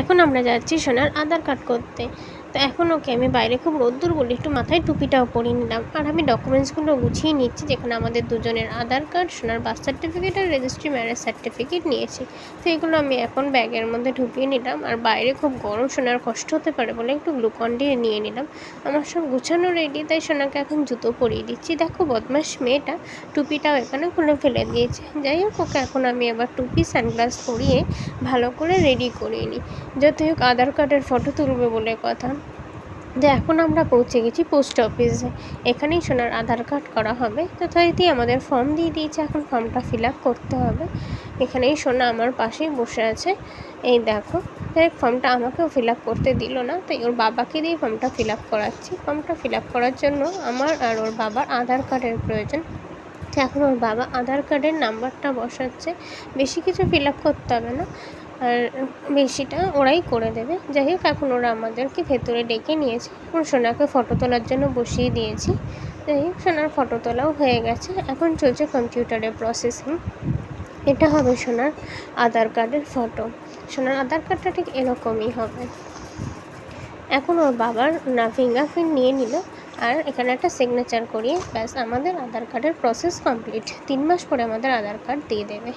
এখন আমরা যাচ্ছি সোনার আধার কার্ড করতে। তো এখন ওকে আমি বাইরে খুব রোদ্দুর বলে একটু মাথায় টুপিটাও পরিয়ে নিলাম, আর আমি ডকুমেন্টসগুলো গুছিয়ে নিচ্ছি, যেখানে আমাদের দুজনের আধার কার্ড, সোনার বার্থ সার্টিফিকেট আর রেজিস্ট্রি ম্যারেজ সার্টিফিকেট নিয়েছি। তো এগুলো আমি এখন ব্যাগের মধ্যে ঢুকিয়ে নিলাম, আর বাইরে খুব গরম, সোনার কষ্ট হতে পারে বলে একটু গ্লুকন ডি নিয়ে নিলাম। আমার সব গুছানো রেডি, তাই সোনাকে এখন জুতো পরিয়ে দিচ্ছি। দেখো বদমাস মেয়েটা টুপিটাও এখানে খুলে ফেলে দিয়েছে। যাই হোক, ওকে এখন আমি এবার টুপি সানগ্লাস পরিয়ে ভালো করে রেডি করিয়ে নিই। যতই হোক আধার কার্ডের ফটো তুলবে বলে কথা। তো এখন আমরা পৌঁছে গেছি পোস্ট অফিসে। এখানেই সোনার আধার কার্ড করা হবে। যথারীতি আমাদের ফর্ম দিয়ে দিয়েছে, এখন ফর্মটা ফিল আপ করতে হবে। এখানেই সোনা আমার পাশেই বসে আছে, এই দেখো। তাই ফর্মটা আমাকেও ফিল আপ করতে দিল না, তাই ওর বাবাকে দিয়ে ফর্মটা ফিল আপ করাচ্ছি। ফর্মটা ফিল আপ করার জন্য আমার আর ওর বাবার আধার কার্ডের প্রয়োজন। এখন ওর বাবা আধার কার্ডের নাম্বারটা বসাচ্ছে। বেশি কিছু ফিল আপ করতে হবে না, আর বেশিটা ওরাই করে দেবে। যাই হোক, এখন ওরা আমাদেরকে ভেতরে ডেকে নিয়েছে। এখন সোনাকে ফটো তোলার জন্য বসিয়ে দিয়েছি। যাই হোক, সোনার ফটো তোলাও হয়ে গেছে। এখন চলছে কম্পিউটারে প্রসেসিং। এটা হবে সোনার আধার কার্ডের ফটো। সোনার আধার কার্ডটা ঠিক এরকমই হবে। এখন ওর বাবার ফিঙ্গারপ্রিন্ট নিয়ে নিল, আর এখানে একটা সিগনেচার করিয়ে ব্যাস আমাদের আধার কার্ডের প্রসেস কমপ্লিট। 3 মাস পরে আমাদের আধার কার্ড দিয়ে দেবে।